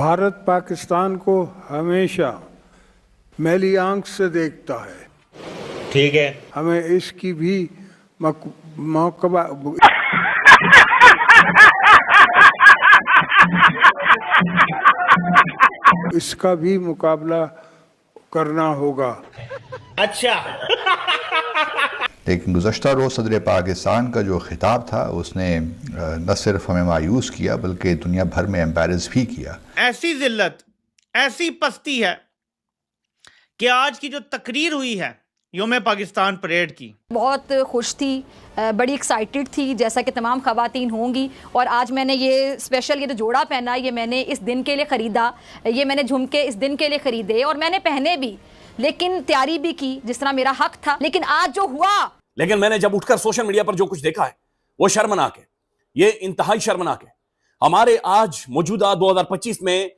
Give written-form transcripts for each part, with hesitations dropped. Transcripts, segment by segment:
भारत पाकिस्तान को हमेशा मैली आंख से देखता है। ठीक है, हमें इसकी भी मौकबा इसका भी मुकाबला करना होगा। अच्छा। लेकिन गुज़श्ता रोज़ सदर पाकिस्तान का जो खिताब था उसने न सिर्फ हमें मायूस किया बल्कि दुनिया भर में एम्बैरस भी किया। ऐसी जिल्लत, ऐसी पस्ती है कि आज की जो तकरीर हुई है योम पाकिस्तान परेड की, बहुत खुश थी, बड़ी एक्साइटेड थी जैसा कि तमाम ख़वातीन होंगी। और आज मैंने ये स्पेशल ये जो जोड़ा पहना, ये मैंने इस दिन के लिए ख़रीदा, ये मैंने झुमके इस दिन के लिए ख़रीदे और मैंने पहने भी, लेकिन तैयारी भी की जिस तरह मेरा हक था। लेकिन आज जो हुआ, लेकिन मैंने जब उठकर सोशल मीडिया पर जो कुछ देखा है वो शर्मनाक है, ये इंतहाई शर्मनाक है। हमारे आज मौजूदा 2025 में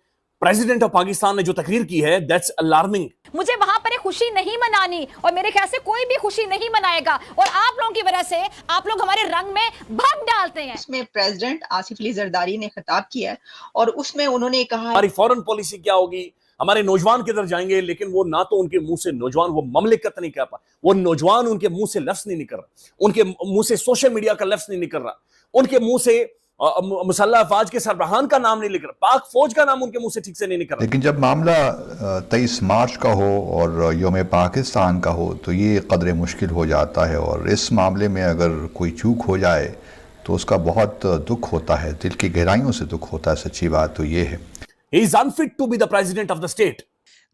प्रेसिडेंट ऑफ पाकिस्तान ने जो तकरीर की है, दैट्स अलार्मिंग। मुझे वहां पर खुशी नहीं मनानी और मेरे ख्याल से कोई भी खुशी नहीं मनाएगा और आप लोगों की वजह से आप लोग हमारे रंग में भंग डालते हैं। उसमें प्रेसिडेंट आसिफ अली जरदारी ने खिताब किया है और उसमें उन्होंने कहा हमारी फॉरेन पॉलिसी क्या होगी, हमारे नौजवान किधर जाएंगे, लेकिन वो ना तो उनके मुंह से नौजवान वो ममलिकत नहीं कह पा, वो नौजवान उनके मुंह से लफ्ज नहीं निकल रहा, उनके मुंह से सोशल मीडिया का लफ्ज नहीं निकल रहा, उनके मुंह से मुसल्लह अफवाज के सरबराहान का नाम नहीं निकल रहा, पाक फौज का नाम उनके मुंह से ठीक से नहीं निकल रहा। लेकिन जब मामला 23 मार्च का हो और योम पाकिस्तान का हो तो ये कदरे मुश्किल हो जाता है और इस मामले में अगर कोई चूक हो जाए तो उसका बहुत दुख होता है, दिल की गहराइयों से दुख होता है। सच्ची बात तो ये है, He is unfit to be the president of the state.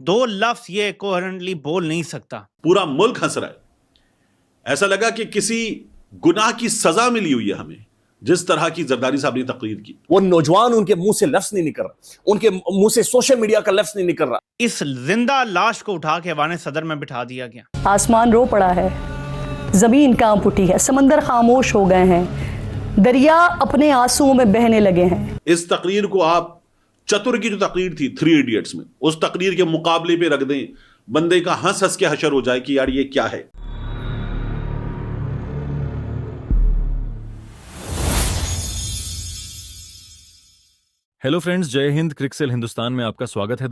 दो लफ्ज ये कोहेरेंटली बोल नहीं सकता। पूरा मुल्क हंस रहा है। ऐसा लगा कि किसी गुनाह की सजा मिली हुई है हमें, जिस तरह की जरदारी साहब ने तकरीर की। वो नौजवान उनके मुंह से लफ्ज नहीं निकल रहा, उनके मुंह से सोशल मीडिया का लफ्ज नहीं निकल रहा। इस जिंदा लाश को उठा के ऐवान सदर में बिठा दिया गया। आसमान रो पड़ा है, जमीन कांप उठी है, समंदर खामोश हो गए हैं, दरिया अपने आंसुओं में बहने लगे हैं। इस तकरीर को आप चतुर की जो तकरीर थी 3 इडियट्स में, उस तकरीर के मुकाबले पे रख दें, बंदे का हंस हंस के हशर हो जाए कि यार ये क्या है। हेलो फ्रेंड्स, जय हिंद। क्रिकसेल हिंदुस्तान में आपका स्वागत है।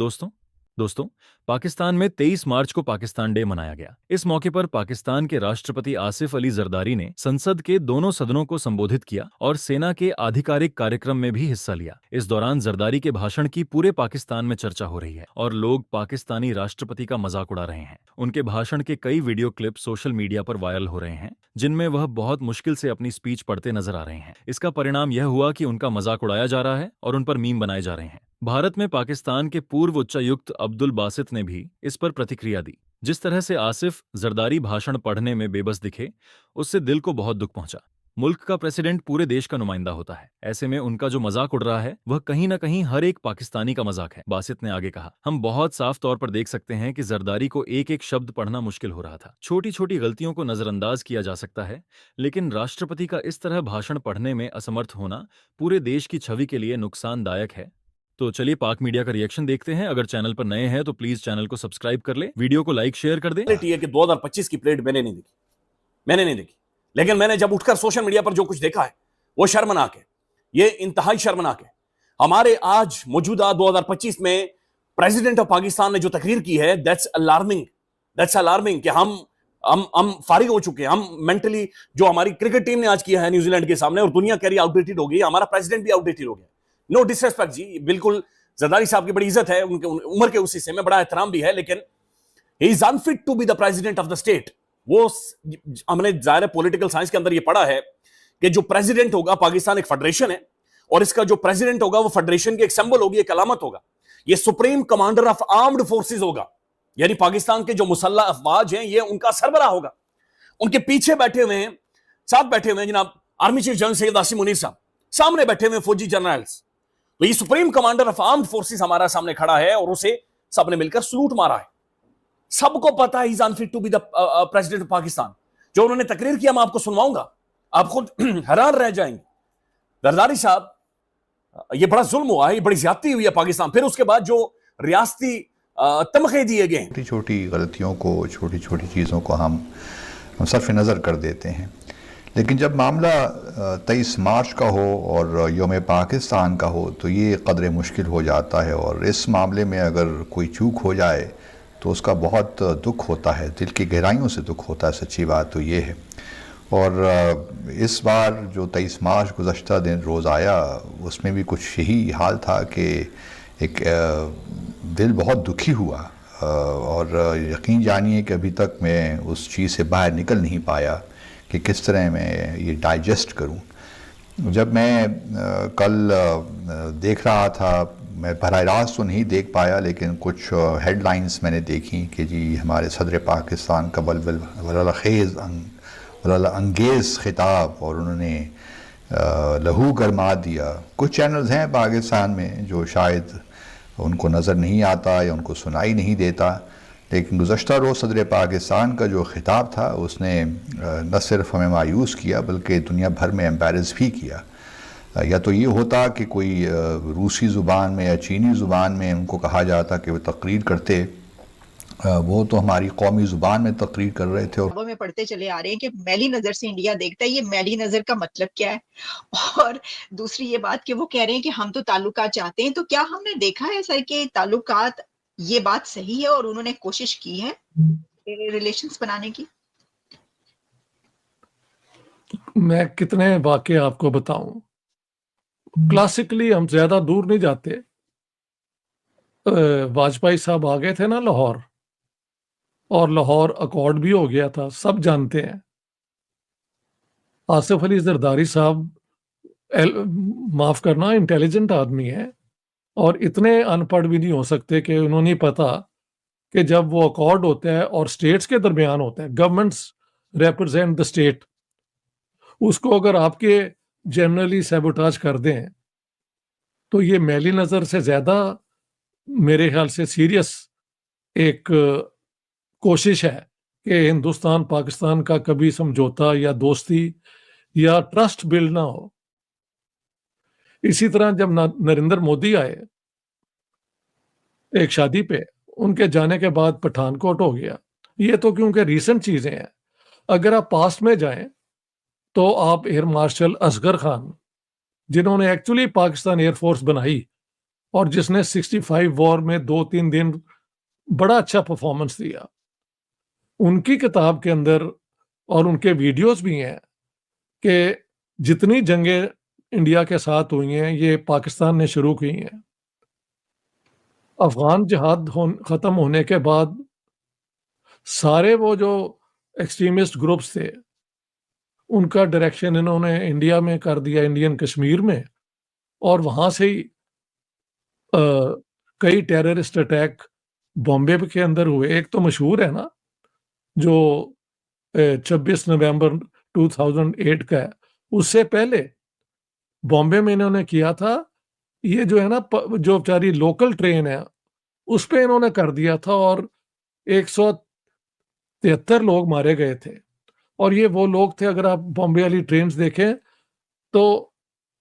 दोस्तों, पाकिस्तान में 23 मार्च को पाकिस्तान डे मनाया गया। इस मौके पर पाकिस्तान के राष्ट्रपति आसिफ अली जरदारी ने संसद के दोनों सदनों को संबोधित किया और सेना के आधिकारिक कार्यक्रम में भी हिस्सा लिया। इस दौरान जरदारी के भाषण की पूरे पाकिस्तान में चर्चा हो रही है और लोग पाकिस्तानी राष्ट्रपति का मजाक उड़ा रहे हैं। उनके भाषण के कई वीडियो क्लिप सोशल मीडिया पर वायरल हो रहे हैं, जिनमें वह बहुत मुश्किल से अपनी स्पीच पढ़ते नजर आ रहे हैं। इसका परिणाम यह हुआ कि उनका मजाक उड़ाया जा रहा है और उन पर मीम बनाए जा रहे हैं। भारत में पाकिस्तान के पूर्व उच्चायुक्त अब्दुल बासित ने भी इस पर प्रतिक्रिया दी। जिस तरह से आसिफ जरदारी भाषण पढ़ने में बेबस दिखे, उससे दिल को बहुत दुख पहुंचा। मुल्क का प्रेसिडेंट पूरे देश का नुमाइंदा होता है, ऐसे में उनका जो मजाक उड़ रहा है वह कहीं न कहीं हर एक पाकिस्तानी का मजाक है। बासित ने आगे कहा, हम बहुत साफ तौर पर देख सकते हैं कि जरदारी को एक एक शब्द पढ़ना मुश्किल हो रहा था। छोटी छोटी गलतियों को नजरअंदाज किया जा सकता है, लेकिन राष्ट्रपति का इस तरह भाषण पढ़ने में असमर्थ होना पूरे देश की छवि के लिए नुकसानदायक है। तो चलिए पाक मीडिया का रिएक्शन देखते हैं। अगर चैनल पर नए हैं तो प्लीज चैनल को सब्सक्राइब कर ले, वीडियो को लाइक शेयर कर दे। कि 2025 की परेड मैंने नहीं देखी, लेकिन मैंने जब उठकर सोशल मीडिया पर जो कुछ देखा है वो शर्मनाक है, ये इंतहाई शर्मनाक है। हमारे आज मौजूदा 2025 में प्रेसिडेंट ऑफ पाकिस्तान ने जो तकरीर की है, दैट्स अलार्मिंग कि हम फारिग हो चुके हैं। हम मेंटली, जो हमारी क्रिकेट टीम ने आज किया है न्यूजीलैंड के सामने और दुनिया कह रही आउटडेटेड हो गई, हमारा प्रेसिडेंट भी आउटडेटेड हो गया। नो डिसरेस्पेक्ट जी, बिल्कुल जरदारी साहब की बड़ी इज्जत है, उनके उम्र के उस हिस्से में बड़ा एहतराम भी है, लेकिन he is unfit to be the president of the state. वो हमने जाहिर पॉलिटिकल साइंस के अंदर ये पढ़ा है कि जो प्रेसिडेंट होगा, पाकिस्तान एक फेडरेशन है और इसका जो प्रेसिडेंट होगा वो फेडरेशन की एक सिंबल होगी, एक अलामत होगा। ये supreme commander of armed forces होगा, यानी पाकिस्तान के जो मुसल्लह अफवाज हैं ये उनका सरबराह होगा। उनके पीछे बैठे हुए हैं, साथ बैठे हुए हैं जनाब army chief general Syed Asim Munir साहब, सामने बैठे हुए फौजी जनरल्स। तो ये supreme commander of armed forces हमारा सामने खड़ा है और उसे सबने मिलकर सलूट मारा है। सबको पता है he is unfit to be the president of Pakistan. जो उन्होंने तकरीर किया मैं आपको सुनवाऊंगा, आप खुद हैरान रह जाएंगे। जरदारी साहब, ये बड़ा जुल्म हुआ है, ये बड़ी ज्यादती हुई है पाकिस्तान। फिर उसके बाद जो रियासती तमखे दिए गए, छोटी छोटी गलतियों को, छोटी छोटी चीज़ों को हम सरफ नज़र कर देते हैं, लेकिन जब मामला 23 मार्च का हो और योम पाकिस्तान का हो तो ये कदरे मुश्किल हो जाता है, और इस मामले में अगर कोई चूक हो जाए तो उसका बहुत दुख होता है, दिल की गहराइयों से दुख होता है। सच्ची बात तो ये है। और इस बार जो 23 मार्च गुज़श्ता दिन रोज़ आया उसमें भी कुछ यही हाल था कि एक दिल बहुत दुखी हुआ, और यकीन जानिए कि अभी तक मैं उस चीज़ से बाहर निकल नहीं पाया कि किस तरह मैं ये डाइजेस्ट करूं। जब मैं कल देख रहा था, मैं बराह रास्त तो नहीं देख पाया, लेकिन कुछ हेडलाइंस मैंने देखी कि जी हमारे सदर पाकिस्तान का अंगेज़ खिताब, और उन्होंने लहू गरमा दिया। कुछ चैनल्स हैं पाकिस्तान में जो शायद उनको नज़र नहीं आता या उनको सुनाई नहीं देता, लेकिन गुज़श्ता रोज़ सदर पाकिस्तान का जो खिताब था उसने न सिर्फ हमें मायूस किया बल्कि दुनिया भर में एम्बैरस भी किया। या तो ये होता कि कोई रूसी ज़ुबान में या चीनी ज़ुबान में उनको कहा जाता कि वो तकरीर करते, वो तो हमारी कौमी ज़ुबान में तकरीर कर रहे थे। और में पढ़ते चले आ रहे हैं कि मैली नजर से इंडिया देखता है। ये मैली नजर का मतलब क्या है? और दूसरी ये बात कि वो कह रहे हैं कि हम तो ताल्लुकात चाहते हैं। तो क्या हमने देखा है सर कि ताल्लुकात, ये बात सही है और उन्होंने कोशिश की है रिलेशंस बनाने की? मैं कितने वाकये आपको बताऊं। क्लासिकली हम ज्यादा दूर नहीं जाते। वाजपेयी साहब आ गए थे ना लाहौर, और लाहौर अकॉर्ड भी हो गया था, सब जानते हैं। आसिफ अली जरदारी साहब माफ करना इंटेलिजेंट आदमी है, और इतने अनपढ़ भी नहीं हो सकते कि उन्होंने पता कि जब वो अकॉर्ड होता है और स्टेट्स के दरमियान होता है, गवर्नमेंट्स रिप्रेजेंट द स्टेट, उसको अगर आपके जनरली सैबोटाज कर दें तो ये मैली नज़र से ज़्यादा मेरे ख्याल से सीरियस एक कोशिश है कि हिंदुस्तान पाकिस्तान का कभी समझौता या दोस्ती या ट्रस्ट बिल्ड ना हो। इसी तरह जब नरेंद्र मोदी आए एक शादी पे, उनके जाने के बाद पठानकोट हो गया। ये तो क्योंकि रीसेंट चीजें हैं। अगर आप पास्ट में जाएं तो आप एयर मार्शल असगर खान, जिन्होंने एक्चुअली पाकिस्तान एयरफोर्स बनाई और जिसने 65 वॉर में 2-3 दिन बड़ा अच्छा परफॉर्मेंस दिया, उनकी किताब के अंदर और उनके वीडियोस भी हैं कि जितनी जंगें इंडिया के साथ हुई हैं ये पाकिस्तान ने शुरू की हैं। अफगान जिहाद ख़त्म होने के बाद सारे वो जो एक्सट्रीमिस्ट ग्रुप्स थे उनका डायरेक्शन इन्होंने इंडिया में कर दिया, इंडियन कश्मीर में, और वहाँ से ही कई टेररिस्ट अटैक बॉम्बे के अंदर हुए। एक तो मशहूर है ना जो 26 नवंबर 2008 का है, उससे पहले बॉम्बे में इन्होंने किया था। ये जो है ना जो बेचारी लोकल ट्रेन है उस पे इन्होंने कर दिया था और 173 लोग मारे गए थे। और ये वो लोग थे, अगर आप बॉम्बे वाली ट्रेन देखें तो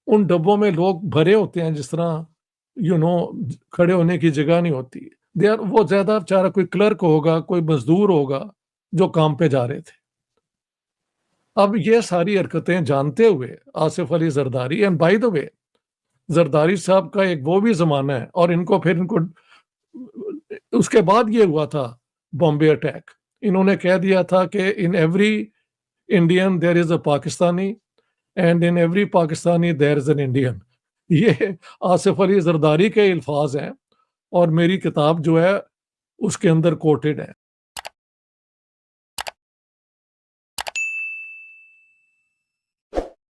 उन डब्बों में लोग भरे होते हैं जिस तरह खड़े होने की जगह नहीं होती। वो ज्यादा बेचारा कोई क्लर्क होगा, कोई मजदूर होगा जो काम पे जा रहे थे। अब ये सारी हरकतें जानते हुए Asif Ali Zardari, and by the way Zardari साहब का एक वो भी जमाना है, और इनको उसके बाद ये हुआ था बॉम्बे अटैक। इन्होंने कह दिया था कि in every Indian there is a Pakistani and in every Pakistani there is an Indian. ये आसिफ अली जरदारी के अल्फाज हैं और मेरी किताब जो है उसके अंदर कोटेड है।